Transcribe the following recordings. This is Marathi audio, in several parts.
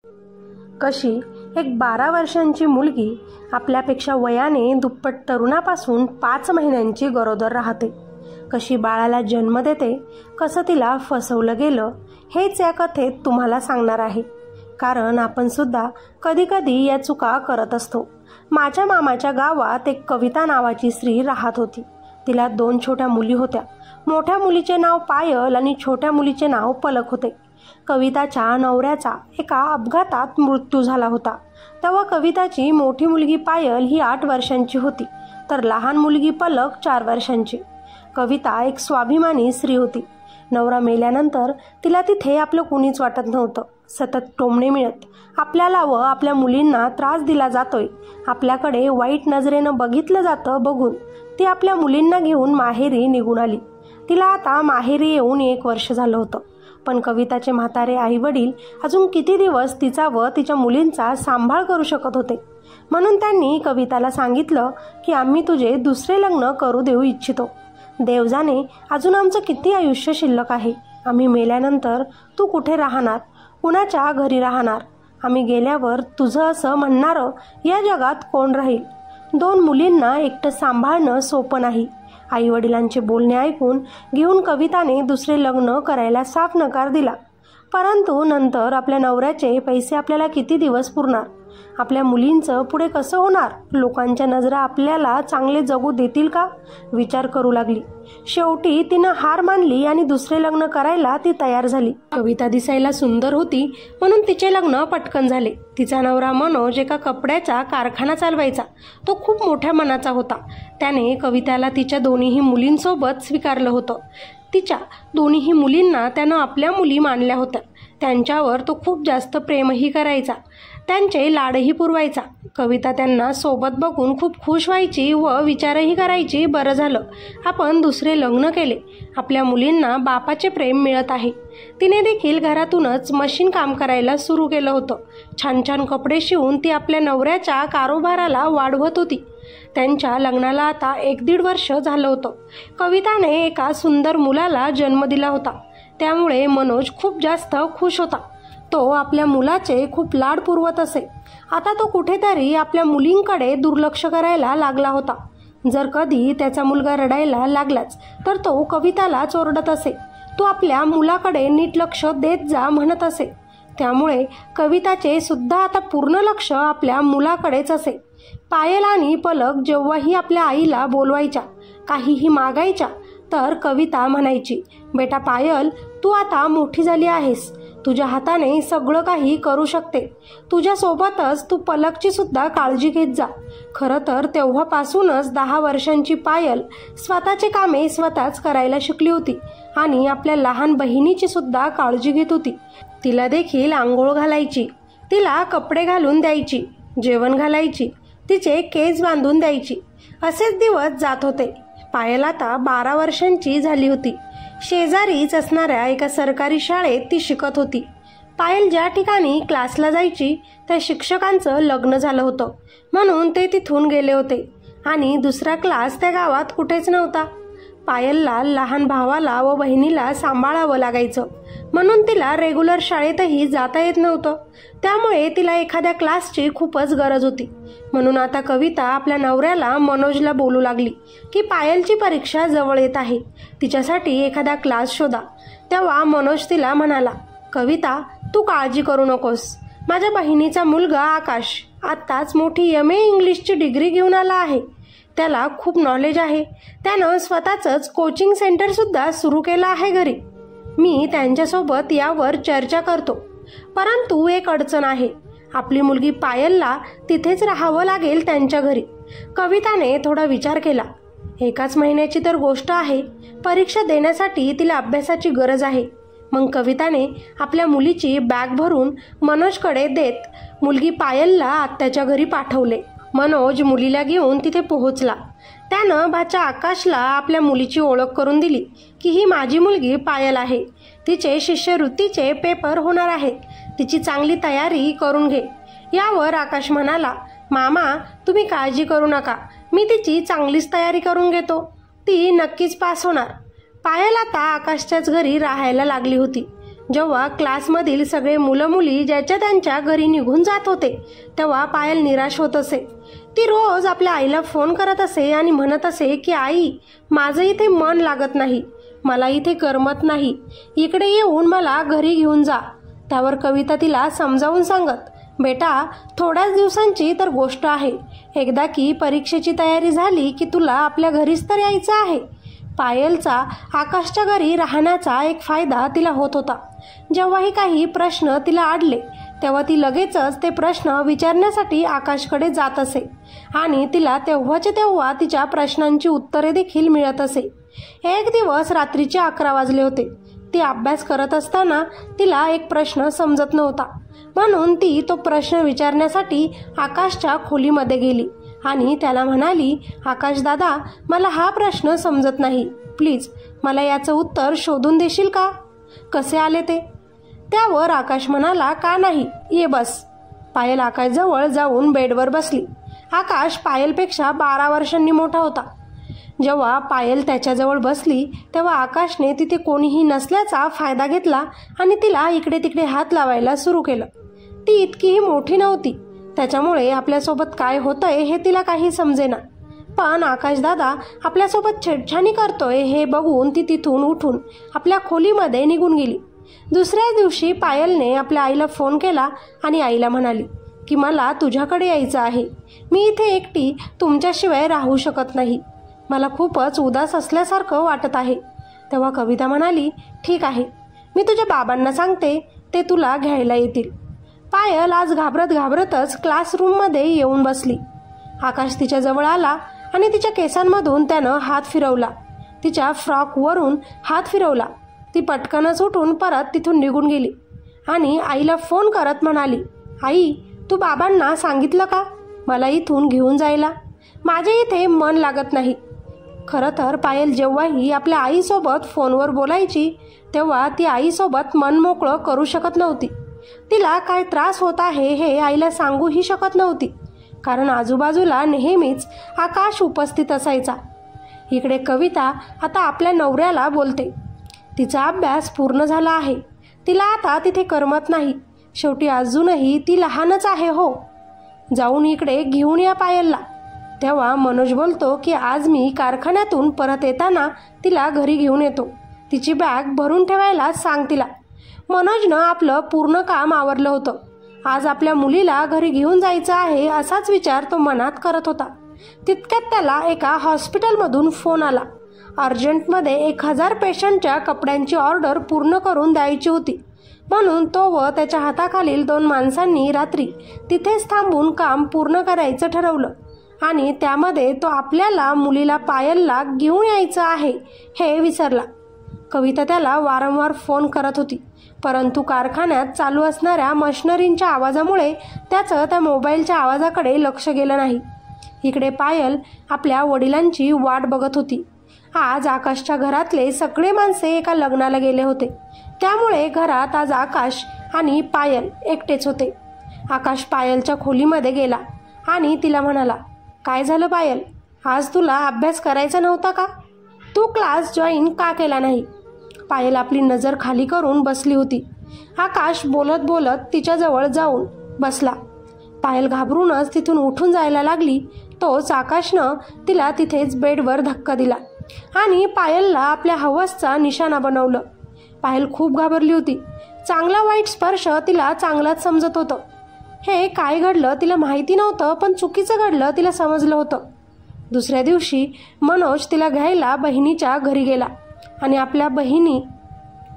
कशी एक 12 वर्षांची मुलगी आपल्यापेक्षा वयाने दुप्पट तरुणापासून 5 महिन्यांची गरोदर राहते, कशी बाळाला जन्म देते, कसं तिला फसवलं गेलं हेच या कथेत तुम्हाला सांगणार आहे. कारण आपण सुद्धा कधीकधी या चुका करत असतो. माझ्या मामाच्या गावात एक कविता नावाची स्त्री राहत होती. तिला 2 छोट्या मुली होत्या. मोठ्या मुलीचे नाव पायल आणि छोट्या मुलीचे नाव पलक होते. कविताच्या नवऱ्याचा एका अपघातात मृत्यू झाला होता. तेव्हा कविताची मोठी मुलगी पायल ही 8 वर्षांची होती, तर लहान मुलगी पलक 4 वर्षांची. कविता एक स्वाभिमानी स्त्री होती. नवरा मेल्यानंतर तिला तिथे आपलं कुणीच वाटत नव्हतं. सतत टोमणे मिळत, आपल्याला व आपल्या मुलींना त्रास दिला जातोय, आपल्याकडे वाईट नजरेनं बघितलं जातं बघून ती आपल्या मुलींना घेऊन माहेरी निघून आली. तिला आता माहेरी येऊन 1 वर्ष झालं होतं. पण कविताचे म्हातारे आईवडील अजून किती दिवस तिचा व तिच्या मुलींचा सांभाळ करू शकत होते. म्हणून त्यांनी कविताला सांगितलं की आम्ही तुझे दुसरे लग्न करू देऊ इच्छितो. देव जाणे अजून आमचं किती आयुष्य शिल्लक आहे. आम्ही मेल्यानंतर तू कुठे राहणार, कुणाच्या घरी राहणार, आम्ही गेल्यावर तुझं असं म्हणणारं या जगात कोण राहील. 2 मुलींना एकटं सांभाळणं सोपं नाही. आईवडिलांचे बोलणे ऐकून घेऊन कविताने दुसरे लग्न करायला साफ नकार दिला. परंतु नंतर आपल्या नवऱ्याचे पैसे आपल्याला किती दिवस पुरणार, आपल्या मुलींचं पुढे कसं होणार, लोकांच्या नजरा आपल्याला चांगले जगू देतील का, विचार करू लागली. शेवटी तिनं हार मानली आणि दुसरे लग्न करायला ती तयार झाली. कविता दिसायला सुंदर होती म्हणून तिचे लग्न पटकन झाले. तिचा नवरा मनोज एका कपड्याचा कारखाना चालवायचा. तो खूप मोठ्या मनाचा होता. त्याने कविताला तिच्या दोन्हीही मुलींसोबत स्वीकारलं होतं. तिच्या दोन्हीही मुलींना त्यानं आपल्या मुली मानल्या होत्या. त्यांच्यावर तो खूप जास्त प्रेमही करायचा, त्यांचे लाडही पुरवायचा. कविता त्यांना सोबत बघून खूप खुश व्हायची व विचारही करायची, बरं झालं आपण दुसरे लग्न केले, आपल्या मुलींना बापाचे प्रेम मिळत आहे. तिने देखील घरातूनच मशीन काम करायला सुरू केलं होतं. छान छान कपडे शिवून ती आपल्या नवऱ्याच्या कारोबाराला वाढवत होती. त्यांच्या लग्नाला आता 1-1.5 वर्ष झालं होतं. कविताने एका सुंदर मुलाला जन्म दिला होता. त्यामुळे मनोज खूप जास्त खुश होता. तो आपल्या मुलाचे खूप लाड पुरवत असे. आता तो कुठेतरी आपल्या मुलींकडे दुर्लक्ष करायला लागला होता. जर कधी त्याचा मुलगा रडायला लागलाच तर तो कवितालाच ओरडत असे. तू आपल्या मुलाकडे नीट लक्ष देत जा म्हणत असे. त्यामुळे कविताचे सुद्धा आता पूर्ण लक्ष आपल्या मुलाकडेच असे. पायल आणि पलक जेव्हाही आपल्या आईला बोलवायच्या, काहीही मागायच्या, तर कविता म्हणायची, बेटा पायल, तू आता मोठी झाली आहेस, तुझ्या हाताने सगळं काही करू शकते. तुझ्यासोबतच तू पलकची सुद्धा काळजी घेत जा. खरं तर तेव्हापासूनच 10 वर्षांची पायल स्वतःचे कामे स्वतःच करायला शिकली होती आणि आपल्या लहान बहिणीची सुद्धा काळजी घेत होती. तिला देखील आंघोळ घालायची, तिला कपडे घालून द्यायची, जेवण घालायची, तिचे केस बांधून द्यायची. असेच दिवस जात होते. पायल आता 12 वर्षांची झाली होती. शेजारीच असणाऱ्या एका सरकारी शाळेत ती शिकत होती. पायल ज्या ठिकाणी क्लासला जायची त्या शिक्षकांचं लग्न झालं होतं, म्हणून ते तिथून गेले होते आणि दुसरा क्लास त्या गावात कुठेच नव्हता. पायलला लहान भावाला व बहिणीला सांभाळावं लागायचं, म्हणून तिला रेग्युलर शाळेतही जाता येत नव्हतं. त्यामुळे तिला एखाद्या क्लासची खूपच गरज होती. म्हणून आता कविता आपल्या नवऱ्याला मनोजला बोलू लागली की पायलची परीक्षा जवळ येत आहे, तिच्यासाठी एखादा क्लास शोधा. तेव्हा मनोज तिला म्हणाला, कविता, तू काळजी करू नकोस. माझ्या बहिणीचा मुलगा आकाश आत्ताच मोठी MA इंग्लिशची डिग्री घेऊन आला आहे. त्याला खूप नॉलेज आहे. त्यानं स्वतःच कोचिंग सेंटर सुद्धा सुरू केलं आहे घरी. मी त्यांच्यासोबत यावर चर्चा करतो. परंतु एक अडचण आहे, आपली मुलगी पायलला तिथेच राहावं लागेल त्यांच्या घरी. कविताने थोडा विचार केला. 1 महिन्याची तर गोष्ट आहे. परीक्षा देण्यासाठी तिला अभ्यासाची गरज आहे. मग कविताने आपल्या मुलीची बॅग भरून मनोजकडे देत मुलगी पायलला आत्याच्या घरी पाठवले. मनोज मुलीला घेऊन तिथे पोहोचला. त्यानं भाच्या आकाशला आपल्या मुलीची ओळख करून दिली की ही माझी मुलगी पायल आहे. तिचे शिष्यवृत्तीचे पेपर होणार आहेत. तिची चांगली तयारी करून घे. यावर आकाश म्हणाला, मामा, तुम्ही काळजी करू नका. मी तिची चांगलीच तयारी करून घेतो. ती नक्कीच पास होणार. पायल आता आकाशच्याच घरी राहायला लागली होती. जेव्हा क्लासमधील सगळे मुलं मुली ज्याच्या त्यांच्या घरी निघून जात होते तेव्हा पायल निराश होत असे. ती रोज आपल्या आईला फोन करत असे आणि म्हणत असे की आई, माझं इथे मन लागत नाही, मला इथे करमत नाही, इकडे येऊन मला घरी घेऊन जा. त्यावर कविता तिला समजावून सांगत, बेटा थोड्याच दिवसांची तर गोष्ट आहे, एकदा की परीक्षेची तयारी झाली की तुला आपल्या घरीच तर यायचं आहे. पायलचा आकाशच्या घरी राहण्याचा एक फायदा तिला होत होता. जेव्हाही काही प्रश्न तिला अडले तेव्हा ती लगेचच ते प्रश्न विचारण्यासाठी आकाशकडे जात असे आणि तिला तेव्हाच्या तेव्हा तिच्या प्रश्नांची उत्तरे देखील मिळत असे. एक दिवस रात्रीचे 11 वाजले होते. ती अभ्यास करत असताना तिला एक प्रश्न समजत नव्हता, म्हणून ती तो प्रश्न विचारण्यासाठी आकाशच्या खोलीमध्ये गेली आणि त्याला म्हणाली, आकाश दादा, मला हा प्रश्न समजत नाही, प्लीज मला याचं उत्तर शोधून देशील का? कसे आले ते? त्यावर आकाश म्हणाला, का नाही, ये बस. पायल आकाशजवळ जाऊन बेडवर बसली. आकाश पायलपेक्षा 12 वर्षांनी मोठा होता. जेव्हा पायल त्याच्याजवळ बसली तेव्हा आकाशने तिथे कोणीही नसल्याचा फायदा घेतला आणि तिला इकडे तिकडे हात लावायला सुरू केलं. ती इतकीही मोठी नव्हती, त्याच्यामुळे आपल्यासोबत काय होतंय हे तिला काही समजेना. पण आकाशदादा आपल्यासोबत छेडछाणी करतोय हे बघून ती तिथून उठून आपल्या खोलीमध्ये निघून गेली. दुसऱ्या दिवशी पायलने आपल्या आईला फोन केला आणि आईला म्हणाली की मला तुझ्याकडे यायचं आहे, मी इथे एकटी तुमच्याशिवाय राहू शकत नाही, मला खूपच उदास असल्यासारखं वाटत आहे. तेव्हा कविता म्हणाली, ठीक आहे, मी तुझ्या बाबांना सांगते, ते तुला घ्यायला येतील. पायल आज घाबरत घाबरतच क्लासरूममध्ये येऊन बसली. आकाश तिच्या जवळ आला आणि तिच्या केसांमधून त्यानं हात फिरवला, तिच्या फ्रॉकवरून हात फिरवला. ती पटकनच उठून परत तिथून निघून गेली आणि आईला फोन करत म्हणाली, आई, तू बाबांना सांगितलं का मला इथून घेऊन जायला? माझे इथे मन लागत नाही. खरं तर पायल जेव्हाही आपल्या आईसोबत फोनवर बोलायची तेव्हा ती आईसोबत मन मोकळं करू शकत नव्हती. तिला काय त्रास होत आहे हे आईला सांगूही शकत नव्हती, कारण आजूबाजूला नेहमीच आकाश उपस्थित असायचा. इकडे कविता आता आपल्या नवऱ्याला बोलते. तिचा अभ्यास पूर्ण झाला आहे, तिला आता तिथे करमत नाही, शेवटी अजूनही ती लहानच आहे हो, जाऊन इकडे घेऊन या पायलला. तेव्हा मनोज बोलतो की आज मी कारखान्यातून परत येताना तिला घरी घेऊन येतो, तिची बॅग भरून ठेवायला सांग तिला. मनोजनं आपलं पूर्ण काम आवरलं होतं. आज आपल्या मुलीला घरी घेऊन जायचं आहे असाच विचार तो मनात करत होता. तितक्यात त्याला एका हॉस्पिटलमधून फोन आला. अर्जंटमध्ये 1000 पेशंटच्या कपड्यांची ऑर्डर पूर्ण करून द्यायची होती, म्हणून तो व त्याच्या हाताखालील 2 माणसांनी रात्री तिथेच थांबून काम पूर्ण करायचं ठरवलं आणि त्यामध्ये तो आपल्याला मुलीला पायलला घेऊन यायचं आहे हे विसरला. कविता त्याला वारंवार फोन करत होती, परंतु कारखान्यात चालू असणाऱ्या मशिनरींच्या आवाजामुळे त्याचं त्या मोबाईलच्या आवाजाकडे लक्ष गेलं नाही. इकडे पायल आपल्या वडिलांची वाट बघत होती. आज आकाशच्या घरातले सगळे माणसे एका लग्नाला गेले होते, त्यामुळे घरात आज आकाश आणि पायल एकटेच होते. आकाश पायलच्या खोलीमध्ये गेला आणि तिला म्हणाला, काय झालं पायल, आज तुला अभ्यास करायचा नव्हता का? तू क्लास जॉईन का केला नाही? पायल आपली नजर खाली करून बसली होती. आकाश बोलत बोलत तिच्याजवळ जाऊन बसला. पायल घाबरूनच तिथून उठून जायला लागली. तोच आकाशनं तिला तिथेच बेडवर धक्का दिला आणि पायलला आपल्या हवसचा निशाणा बनवलं. पायल खूप घाबरली होती. चांगला वाईट स्पर्श तिला चांगलाच समजत होतं. हे काय घडलं तिला माहिती नव्हतं, पण चुकीचं घडलं तिला समजलं होतं. दुसऱ्या दिवशी मनोज तिला घ्यायला बहिणीच्या घरी गेला आणि आपल्या बहिणी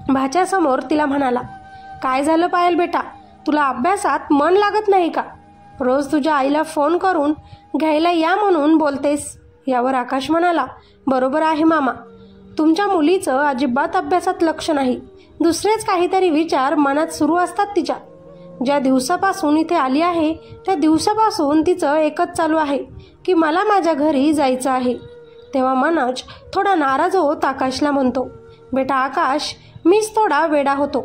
भाच्यासमोर तिला म्हणाला, काय झालं पायल बेटा, तुला अभ्यासात मन लागत नाही का? रोज तुझ्या आईला फोन करून घ्यायला या म्हणून बोलतेस. यावर आकाश म्हणाला, बरोबर आहे मामा, तुमच्या मुलीचं अजिबात अभ्यासात लक्ष नाही, दुसरेच काहीतरी विचार मनात सुरू असतात तिच्या. ज्या दिवसापासून इथे आली आहे त्या दिवसापासून तिचं एकच चालू आहे की मला माझ्या घरी जायचं आहे. तेव्हा मनोज थोडा नाराज होत आकाशला म्हणतो, बेटा आकाश, मीच थोडा वेडा होतो,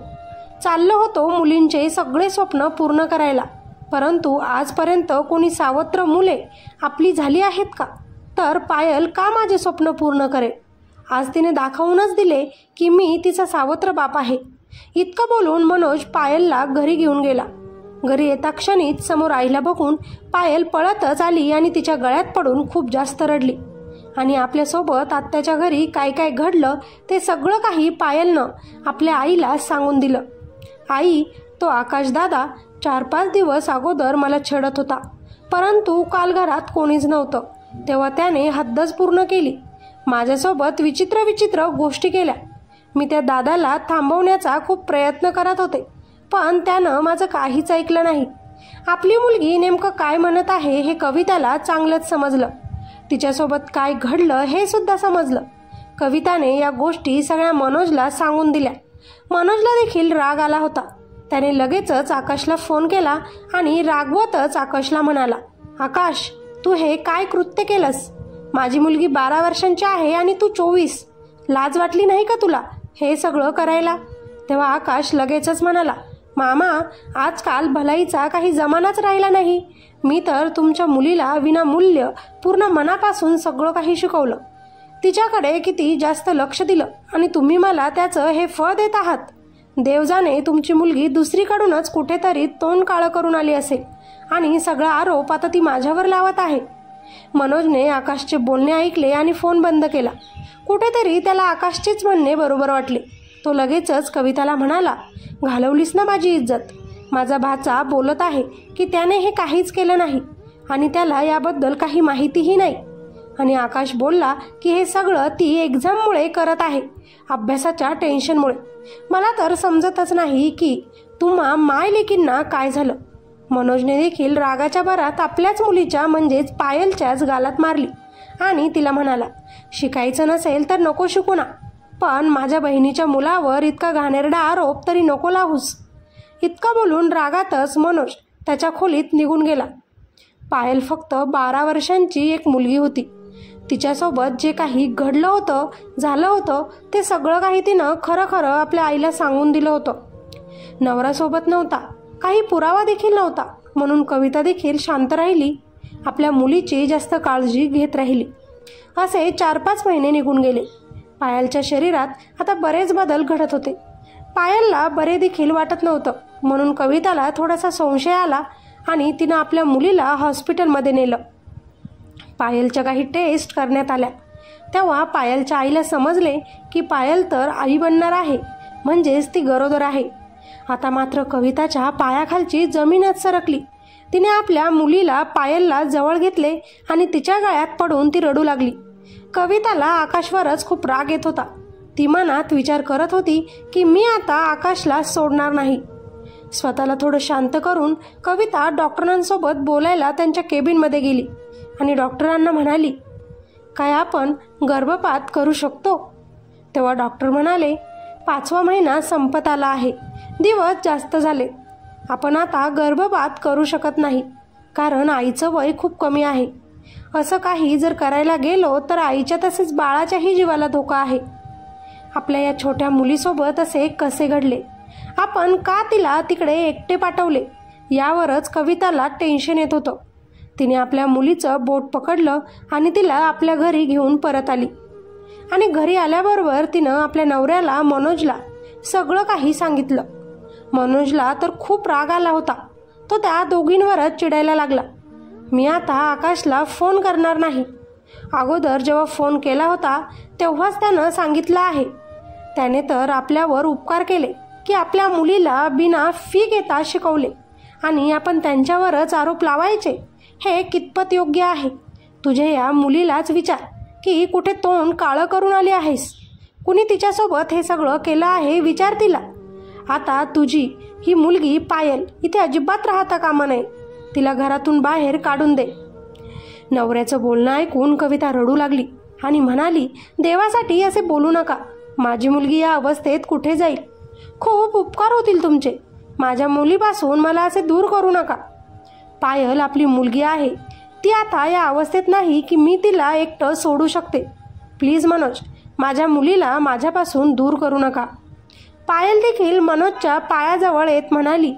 चाललो होतो मुलींचे सगळे स्वप्न पूर्ण करायला, परंतु आजपर्यंत कोणी सावत्र मुले आपली झाली आहेत का? तर पायल का माझे स्वप्न पूर्ण करेल? आज तिने दाखवूनच दिले की मी तिचा सावत्र बाप आहे. इतकं बोलून मनोज पायलला घरी घेऊन गेला. घरी येता क्षणीच समोर आईला बघून पायल पळतच आली आणि तिच्या गळ्यात पडून खूप जास्त रडली. आणि आपल्यासोबत आत्याच्या घरी काय काय घडलं ते सगळं काही पायलनं आपल्या आईला सांगून दिलं. आई, तो आकाश दादा 4-5 दिवस अगोदर मला छेडत होता, परंतु काल घरात कोणीच नव्हतं तेव्हा त्याने हद्दच पूर्ण केली. माझ्यासोबत विचित्र विचित्र गोष्टी केल्या. मी त्या दादाला थांबवण्याचा खूप प्रयत्न करत होते, पण त्यानं माझं काहीच ऐकलं नाही. आपली मुलगी नेमकं काय म्हणत आहे हे कविताला चांगलंच समजलं. तिच्यासोबत काय घडलं हे सुद्धा समजलं. कविताने या गोष्टी सगळ्या मनोजला सांगून दिल्या. मनोजला देखील राग आला होता. त्याने लगेचच आकाशला फोन केला आणि रागवतच आकाशला म्हणाला, आकाश, तू हे काय कृत्य केलंस? माझी मुलगी 12 वर्षांची आहे आणि तू 24. लाज वाटली नाही का तुला हे सगळं करायला? तेव्हा आकाश लगेचच म्हणाला, मामा, आजकाल भलाईचा काही जमानाच राहिला नाही. मी तर तुमच्या मुलीला विनामूल्य पूर्ण मनापासून सगळं काही शिकवलं. तिच्याकडे किती जास्त लक्ष दिलं आणि तुम्ही मला त्याचं हे फळ देत आहात. देव जाणे तुमची मुलगी दुसरीकडूनच कुठेतरी तोंड काळं करून आली असेल आणि सगळा आरोप आता ती माझ्यावर लावत आहे. मनोजने आकाशचे बोलणे ऐकले आणि फोन बंद केला. कुठेतरी त्याला आकाशचेच म्हणणे बरोबर वाटले. तो लगेचच कविताला म्हणाला, घालवलीस ना माझी इज्जत. माझा भाचा बोलत आहे की त्याने हे काहीच केलं नाही आणि त्याला याबद्दल काही माहितीही नाही. आणि आकाश बोलला की हे सगळं ती एक्झाममुळे करत आहे, अभ्यासाच्या टेन्शनमुळे. मला तर समजतच नाही की तुम्हा माय लेकींना काय झालं. मनोजने देखील रागाच्या भरात आपल्याच मुलीच्या म्हणजेच पायलच्याच गालात मारली आणि तिला म्हणाला, शिकायचं नसेल तर नको शिकू ना, पण माझ्या बहिणीच्या मुलावर इतका घाणेरडा आरोप तरी नको लावूस. इतकं बोलून रागातच मनोज त्याच्या खोलीत निघून गेला. पायल फक्त 12 वर्षांची एक मुलगी होती. तिच्यासोबत जे काही घडलं होतं, झालं होतं, ते सगळं काही तिनं खरं खरं आपल्या आईला सांगून दिलं होतं. नवऱ्यासोबत नव्हता, काही पुरावा देखील नव्हता, म्हणून कविता देखील शांत राहिली, आपल्या मुलीची जास्त काळजी घेत राहिली. असे 4-5 महिने निघून गेले. पायलच्या शरीरात आता बरेच बदल घडत होते. पायलला बरे देखील वाटत नव्हतं, म्हणून कविताला थोडासा संशय आला आणि तिनं आपल्या मुलीला हॉस्पिटलमध्ये नेलं. पायलच्या काही टेस्ट करण्यात आल्या. तेव्हा पायलच्या आईला समजले की पायल तर आई बनणार आहे, म्हणजेच ती गरोदर आहे. आता मात्र कविताच्या पायाखालची जमीनच सरकली. तिने आपल्या मुलीला पायलला जवळ घेतले आणि तिच्या गळ्यात पडून ती रडू लागली. कविताला आकाशवरच खूप राग येत होता. ती मनात विचार करत होती की मी आता आकाशला सोडणार नाही. स्वतःला थोडं शांत करून कविता डॉक्टरांसोबत बोलायला त्यांच्या केबिनमध्ये गेली आणि डॉक्टरांना म्हणाली, काय आपण गर्भपात करू शकतो? तेव्हा डॉक्टर म्हणाले, 5वा महिना संपत आला आहे, दिवस जास्त झाले. आपण आता गर्भपात करू शकत नाही, कारण आईचं वय खूप कमी आहे. असं काही जर करायला गेलो तर आईच्या तसेच बाळाच्याही जीवाला धोका आहे. आपल्या या छोट्या मुलीसोबत असे कसे घडले? आपण का तिला तिकडे एकटे पाठवले? यावरच कविताला टेन्शन येत होतं. तिने आपल्या मुलीचं बोट पकडलं आणि तिला आपल्या घरी घेऊन परत आली. आणि घरी आल्याबरोबर तिनं आपल्या नवऱ्याला मनोजला सगळं काही सांगितलं. मनोजला तर खूप राग आला होता. तो त्या दोघींवरच चिडायला लागला. मी आता आकाशला फोन करणार नाही. अगोदर जेव्हा फोन केला होता तेव्हाच त्यानं सांगितलं आहे. त्याने तर आपल्यावर उपकार केले की आपल्या मुलीला बिना फी घेता शिकवले आणि आपण त्यांच्यावरच आरोप लावायचे. हे कितपत योग्य आहे? तुझ्या या मुलीलाच विचार की कुठे तोंड काळं करून आली आहेस. कुणी तिच्यासोबत हे सगळं केलं आहे विचार तिला. आता तुझी ही मुलगी पायल इथे अजिबात राहता कामा नये. तिला घरातून बाहेर काढून दे. नवऱ्याचं बोलणं ऐकून कविता रडू लागली आणि म्हणाली, देवासाठी असे बोलू नका. माझी मुलगी या अवस्थेत कुठे जाईल? खूप उपकार होतील तुमचे. माझ्या मुलीपासून मला असे दूर करू नका. पायल आपली मुलगी आहे. ती आता या अवस्थेत नाही की मी तिला एकटं सोडू शकते. प्लीज मनोज, माझ्या मुलीला माझ्यापासून दूर करू नका. पायल देखील मनोजच्या पायाजवळ येत म्हणाली,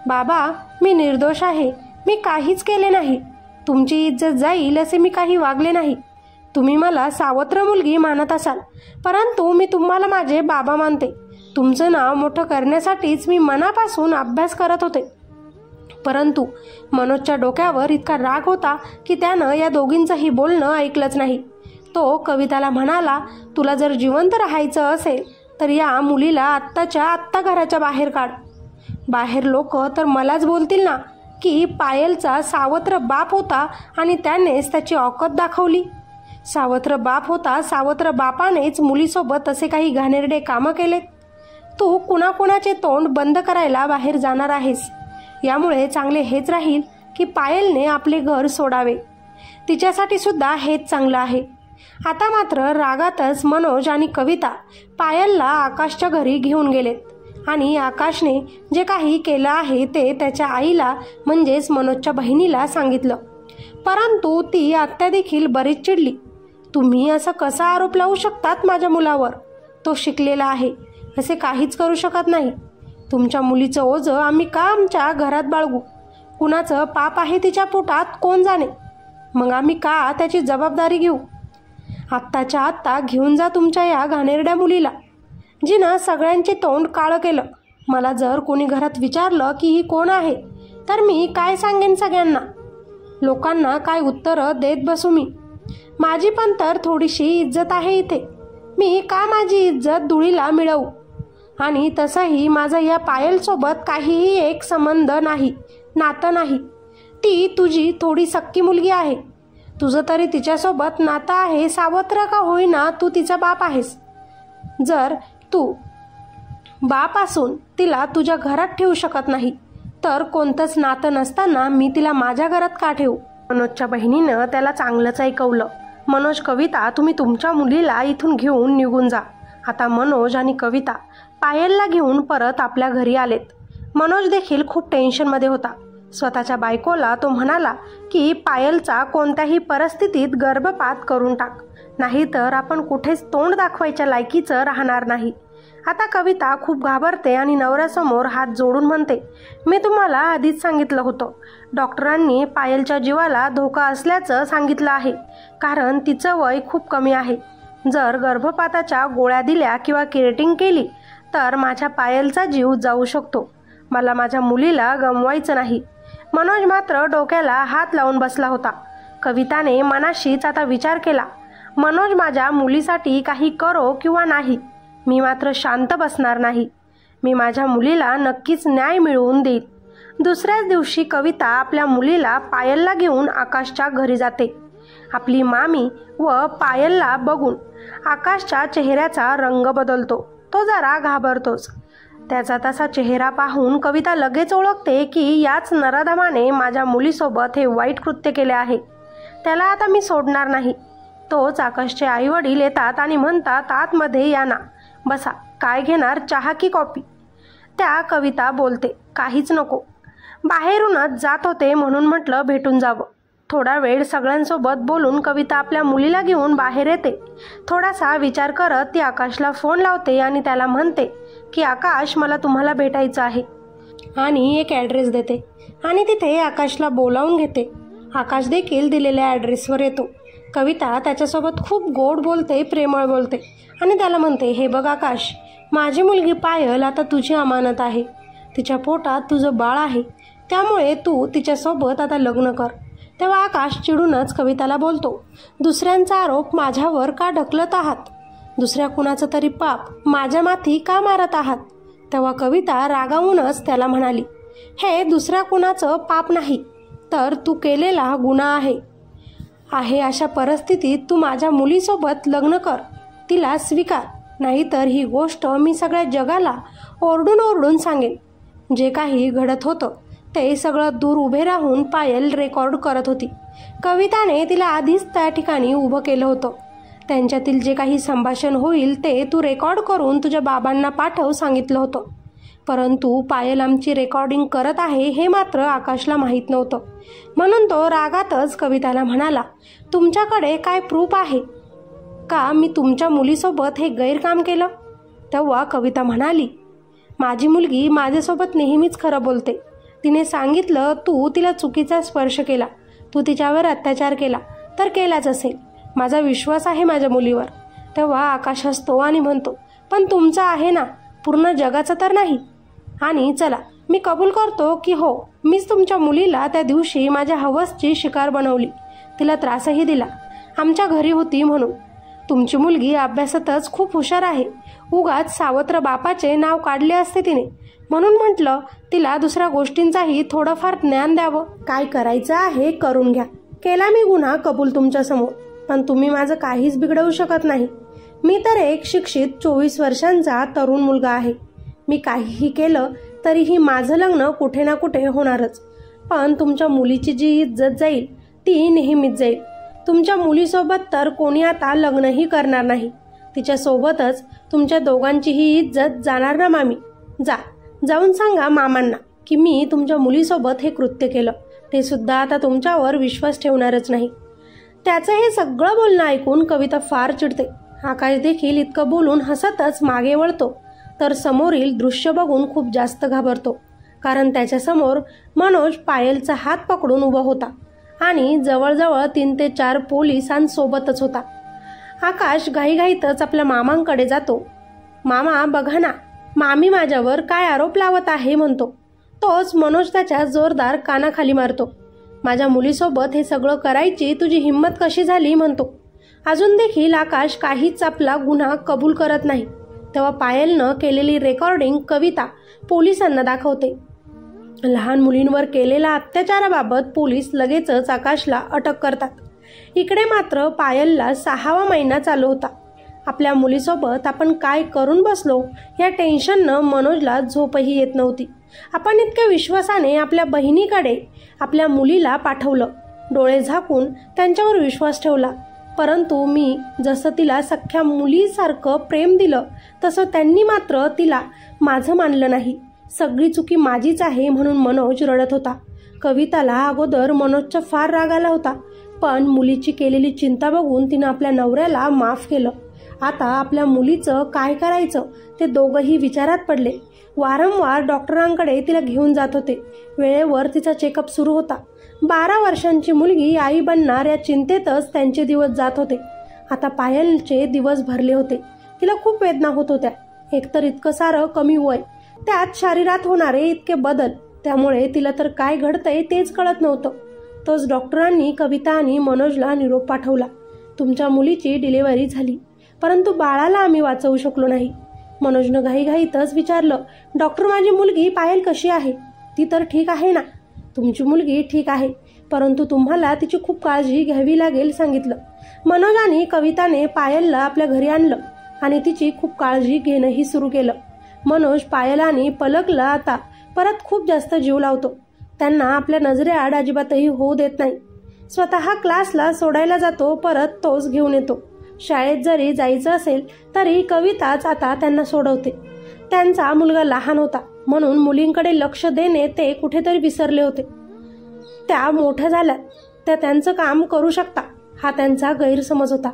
बाबा, मी निर्दोष आहे. मी काहीच केले नाही. तुमची इज्जत जाईल असे मी काही वागले नाही. तुम्ही मला सावत्र मुलगी मानत असाल, परंतु मी तुम्हाला माझे बाबा मानते. तुमचं नाव मोठं करण्यासाठीच मी मनापासून अभ्यास करत होते. परंतु मनोजच्या डोक्यावर इतका राग होता की त्यानं या दोघींचंही बोलणं ऐकलंच नाही. तो कविताला म्हणाला, तुला जर जिवंत राहायचं असेल तर या मुलीला आत्ताच्या आत्ता घराच्या बाहेर काढ. बाहेर लोक तर मलाच बोलतील ना की पायलचा सावत्र बाप होता आणि त्यानेच त्याची औकात दाखवली. सावत्र बाप होता, सावत्र बापानेच मुलीसोबत असे काही घाणेरडे कामं केलेत. तू कुणाकुणाचे तोंड बंद करायला बाहेर जाणार आहेस. यामुळे चांगले हेच राहील की पायलने आपले घर सोडावे. तिच्यासाठी सुद्धा हेच चांगलं आहे. आता मात्र रागातच मनोज आणि कविता पायलला आकाशच्या घरी घेऊन गेलेत आणि आकाशने जे काही केलं आहे ते त्याच्या आईला म्हणजेच मनोजच्या बहिणीला सांगितलं. परंतु ती आत्या देखील बरीच चिडली. तुम्ही असं कसा आरोप लावू शकतात माझ्या मुलावर? तो शिकलेला आहे, असे काहीच करू शकत नाही. तुमच्या मुलीचं ओझं आम्ही का आमच्या घरात बाळगू? कुणाचं पाप आहे तिच्या पोटात कोण जाणे? मग आम्ही का त्याची जबाबदारी घेऊ? आत्ताच्या आत्ता घेऊन जा तुमच्या या घाणेरड्या मुलीला, जिनं सगळ्यांचे तोंड काळं केलं. मला जर कोणी घरात विचारलं की ही कोण आहे तर मी काय सांगेन सगळ्यांना? लोकांना काय उत्तरं देत बसू मी? माझी पण तर थोडीशी इज्जत आहे इथे. मी का माझी इज्जत धुळीला मिळवू? आणि तसंही माझा या पायलसोबत काहीही एक संबंध नाही, नातं नाही. ती तुझी थोडी सक्की मुलगी आहे. तुझं तरी तिच्यासोबत नातं आहे. सावत्र का होईना तू तिचा बाप आहेस. जर तू बाप असून तिला तुझ्या घरात ठेवू शकत नाही तर कोणतंच नातं नसताना मी तिला माझ्या घरात का ठेवू? मनोजच्या बहिणीनं त्याला चांगलंच ऐकवलं. मनोज, कविता, तुम्ही तुमच्या मुलीला इथून घेऊन निघून जा. आता मनोज आणि कविता पायलला घेऊन परत आपल्या घरी आलेत. मनोज देखील खूप टेन्शनमध्ये होता. स्वतःच्या बायकोला तो म्हणाला की पायलचा कोणत्याही परिस्थितीत गर्भपात करून टाक, नाहीतर आपण कुठेच तोंड दाखवायच्या लायकीचं राहणार नाही. आता कविता खूप घाबरते आणि नवऱ्यासमोर हात जोडून म्हणते, मी तुम्हाला आधीच सांगितलं होतं. डॉक्टरांनी पायलच्या जीवाला धोका असल्याचं सांगितलं आहे, कारण तिचं वय खूप कमी आहे. जर गर्भपाताच्या गोळ्या दिल्या किंवा किरेटिंग केली तर माझ्या पायलचा जीव जाऊ शकतो. मला माझ्या मुलीला गमवायचं नाही. मनोज मात्र डोक्याला हात लावून बसला होता. कविताने मनाशीच आता विचार केला, मनोज माझ्या मुलीसाठी काही करो किंवा नाही, मी मात्र शांत बसणार नाही. मी माझ्या मुलीला नक्कीच न्याय मिळवून देईल. दुसऱ्याच दिवशी कविता आपल्या मुलीला पायलला घेऊन आकाशच्या घरी जाते. आपली मामी व पायलला बघून आकाशच्या चेहऱ्याचा रंग बदलतो. तो जरा घाबरतोच. त्याचा तसा चेहरा पाहून कविता लगेच ओळखते की याच नराधमाने माझ्या मुलीसोबत हे वाईट कृत्य केले आहे. त्याला आता मी सोडणार नाही. तोच आकाशचे आईवडील येतात आणि म्हणतात, आतमध्ये या ना, बसा, काय घेणार, चहा की कॉफी? त्या कविता बोलते, काहीच नको. बाहेरूनच जात होते म्हणून म्हटलं भेटून जावं. थोडा वेळ सगळ्यांसोबत बोलून कविता आपल्या मुलीला घेऊन बाहेर येते. थोडासा विचार करत ती आकाशला फोन लावते आणि त्याला म्हणते की आकाश, मला तुम्हाला भेटायचं आहे, आणि एक ॲड्रेस देते आणि तिथे आकाशला बोलावून घेते. आकाश देखील दिलेल्या ॲड्रेसवर येतो. कविता त्याच्यासोबत खूप गोड बोलते, प्रेमळ बोलते आणि त्याला म्हणते, हे बघ आकाश, माझी मुलगी पायल आता तुझी अमानत आहे. तिच्या पोटात तुझं बाळ आहे, त्यामुळे तू तिच्यासोबत आता लग्न कर. तेव्हा आकाश चिडूनच कविताला बोलतो, दुसऱ्यांचा आरोप माझ्यावर का ढकलत आहात? दुसऱ्या कुणाचं तरी पाप माझ्या माथी का मारत आहात? तेव्हा कविता रागावूनच त्याला म्हणाली, हे दुसऱ्या कुणाचं पाप नाही तर तू केलेला गुन्हा आहे. अशा परिस्थितीत तू माझ्या मुलीसोबत लग्न कर, तिला स्वीकार, नाहीतर ही गोष्ट मी सगळ्या जगाला ओरडून ओरडून सांगेन. जे काही घडत होतं ते सगळं दूर उभे राहून पायल रेकॉर्ड करत होती. कविताने तिला आधीच त्या ठिकाणी उभं केलं होतं. त्यांच्यातील जे काही संभाषण होईल ते तू रेकॉर्ड करून तुझ्या बाबांना पाठव सांगितलं होतं. परंतु पायल आमची रेकॉर्डिंग करत आहे हे मात्र आकाशला माहीत नव्हतं. म्हणून तो रागातच कविताला म्हणाला, तुमच्याकडे काय प्रूफ आहे का मी तुमच्या मुलीसोबत हे गैरकाम केलं? तेव्हा कविता म्हणाली, माझी मुलगी माझ्यासोबत नेहमीच खरं बोलते. तिने सांगितलं तू तिला चुकीचा स्पर्श केला, तू तिच्यावर अत्याचार केला तर केलाच असेल. माझा विश्वास आहे माझ्या मुलीवर. तेव्हा आकाश हसतो आणि म्हणतो, पण तुमचा आहे ना, पूर्ण जगाचं तर नाही. आणि चला, मी कबूल करतो की हो, मीच तुमच्या मुलीला त्या दिवशी माझ्या हवसची शिकार बनवली, तिला त्रासही दिला. आमच्या घरी होती म्हणून. तुमची मुलगी अभ्यासातच खूप हुशार आहे. उगाच सावत्र बापाचे नाव काढले असते तिने, म्हणून म्हटलं तिला दुसऱ्या गोष्टींचाही थोडंफार ज्ञान द्यावं. काय करायचं आहे करून घ्या. केला मी गुन्हा कबूल तुमच्यासमोर, पण तुम्ही माझं काहीच बिघडवू शकत नाही. मी तर एक शिक्षित 24 वर्षांचा तरुण मुलगा आहे. मी काहीही केलं तरीही माझं लग्न कुठे ना कुठे होणारच. पण तुमच्या मुलीची जी इज्जत जाईल ती नेहमीच जाईल. तुमच्या मुलीसोबत तर कोणी आता लग्नही करणार नाही. तिच्यासोबतच तुमच्या दोघांचीही इज्जत जाणार ना मामी. जाऊन सांगा मामांना की मी तुमच्या मुलीसोबत हे कृत्य केलं. ते सुद्धा आता तुमच्यावर विश्वास ठेवणारच नाही. त्याचं हे सगळं बोलणं ऐकून कविता फार चिडते. आकाश देखील इतकं बोलून हसतच मागे वळतो, तर समोरील दृश्य बघून खूप जास्त घाबरतो. कारण त्याच्यासमोर मनोज पायलचा हात पकडून उभा होता आणि जवळजवळ 3 ते 4 पोलिसांसोबतच होता. आकाश घाईघाईतच आपल्या मामांकडे जातो. मामा बघा ना, मामी माझ्यावर काय आरोप लावत आहे म्हणतो. तोच मनोज त्याच्या जोरदार कानाखाली मारतो. माझ्या मुलीसोबत हे सगळं करायची तुझी हिंमत कशी झाली म्हणतो. अजून देखील आकाश काहीच आपला गुन्हा कबूल करत नाही. तेव्हा पायलनं केलेली रेकॉर्डिंग कविता पोलिसांना दाखवते. लहान मुलींवर केलेल्या अत्याचाराबाबत पोलीस लगेचच आकाशला अटक करतात. इकडे मात्र पायलला 6वा महिना चालू होता. आपल्या मुलीसोबत आपण काय करून बसलो या टेन्शननं मनोजला झोपही येत नव्हती. आपण इतक्या विश्वासाने आपल्या बहिणीकडे आपल्या मुलीला पाठवलं, डोळे झाकून त्यांच्यावर विश्वास ठेवला. परंतु मी जसं तिला सख्ख्या मुलीसारखं प्रेम दिलं तसं त्यांनी मात्र तिला माझं मानलं नाही. सगळी चुकी माझीच आहे म्हणून मनोज रडत होता. कविताला अगोदर मनोजचा फार राग आला होता, पण मुलीची केलेली चिंता बघून तिनं आपल्या नवऱ्याला माफ केलं. आता आपल्या मुलीचं काय करायचं ते दोघंही विचारात पडले. वारंवार डॉक्टरांकडे तिला घेऊन जात होते. वेळेवर तिचा चेकअप सुरू होता. 12 वर्षांची मुलगी आई बनणार या चिंतेतच त्यांचे दिवस जात होते. आता पायलचे दिवस भरले होते. तिला खूप वेदना होत होत्या. एकतर इतकं सारं कमी वय, त्यात शरीरात होणारे इतके बदल, त्यामुळे तिला तर काय घडतंय तेच कळत नव्हतं. तोच डॉक्टरांनी कविता आणि मनोजला निरोप पाठवला. तुमच्या मुलीची डिलिव्हरी झाली, परंतु बाळाला आम्ही वाचवू शकलो नाही. मनोजनं घाईघाईतच विचारलं, डॉक्टर माझी मुलगी पायल कशी आहे? ती तर ठीक आहे ना? तुमची मुलगी ठीक आहे, परंतु तुम्हाला तिची खूप काळजी घ्यावी लागेल सांगितलं. मनोज आणि कविताने पायलला आपल्या घरी आणलं आणि तिची खूप काळजी घेणंही सुरू केलं. मनोज पायल आणि पलकला आता परत खूप जास्त जीव लावतो. त्यांना आपल्या नजरेआड अजिबातही होऊ देत नाही. स्वतः क्लासला सोडायला जातो, परत तोच घेऊन येतो. शाळेत जरी जायचं असेल तरी कविताच आता त्यांना सोडवते. त्यांचा मुलगा लहान होता म्हणून मुलींकडे लक्ष देणे ते कुठेतरी विसरले होते. त्या मोठ्या झाल्या, त्या त्यांचं काम करू शकता हा त्यांचा गैरसमज होता.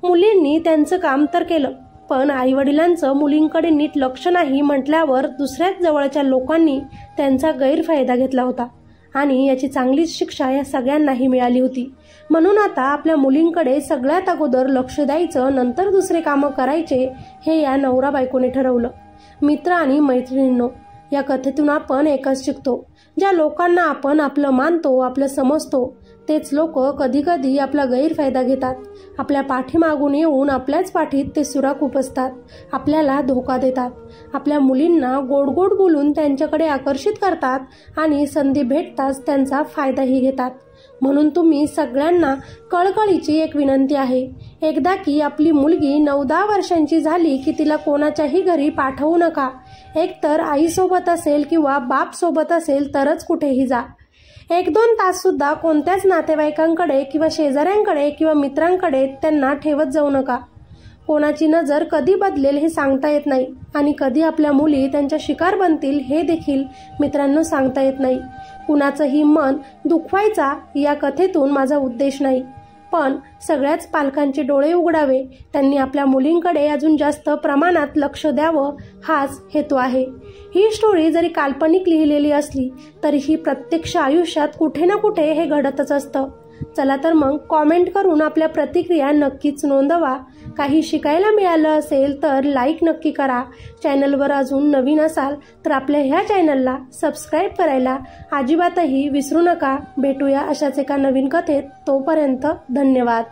मुलींनी त्यांचं काम तर केलं, पण आईवडिलांचं मुलींकडे नीट लक्ष नाही म्हटल्यावर दुसऱ्याच जवळच्या लोकांनी त्यांचा गैरफायदा घेतला होता आणि याची चांगलीच शिक्षा या सगळ्यांनाही मिळाली होती. म्हणून आता आपल्या मुलींकडे सगळ्यात अगोदर लक्ष द्यायचं, नंतर दुसरे कामं करायचे हे या नवरा बायकोने ठरवलं. मित्र आणि मैत्रिणींनो, या कथेतून आपण एकच शिकतो, ज्या लोकांना आपण आपलं मानतो, आपलं समजतो, तेच लोक कधी कधी आपला गैरफायदा घेतात. आपल्या पाठीमागून येऊन आपल्याच पाठीत ते सुरा खुपसतात, आपल्याला धोका देतात. आपल्या मुलींना गोड गोड बोलून त्यांच्याकडे आकर्षित करतात आणि संधी भेटताच त्यांचा फायदाही घेतात. म्हणून तुम्ही सगळ्यांना कळकळीची एक विनंती आहे, एकदा की आपली मुलगी 9-10 वर्षांची झाली की तिला कोणाच्याही घरी पाठवू नका. एकतर आईसोबत असेल किंवा बाप सोबत असेल तरच कुठेही जा. 1-2 तास सुद्धा कोणत्याच नातेवाईकांकडे किंवा शेजाऱ्यांकडे किंवा मित्रांकडे त्यांना ठेवत जाऊ नका. कोणाची नजर कधी बदलेल हे सांगता येत नाही आणि कधी आपल्या मुली त्यांच्या शिकार बनतील हे देखील मित्रांनो सांगता येत नाही. कुणाचंही मन दुखवायचा या कथेतून माझा उद्देश नाही, पण सगळ्याच पालकांचे डोळे उघडावे, त्यांनी आपल्या मुलींकडे अजून जास्त प्रमाणात लक्ष द्यावं हाच हेतू आहे. ही स्टोरी जरी काल्पनिक लिहिलेली असली तरीही प्रत्यक्ष आयुष्यात कुठे ना कुठे हे घडतच असतं. चला तर मग कॉमेंट करून आपल्या प्रतिक्रिया नक्कीच नोंदवा. काही शिकायला मिळालं असेल तर लाईक नक्की करा. चॅनलवर अजून नवीन असाल तर आपल्या ह्या चॅनलला सबस्क्राईब करायला अजिबातही विसरू नका. भेटूया अशाच एका नवीन कथेत. तोपर्यंत धन्यवाद.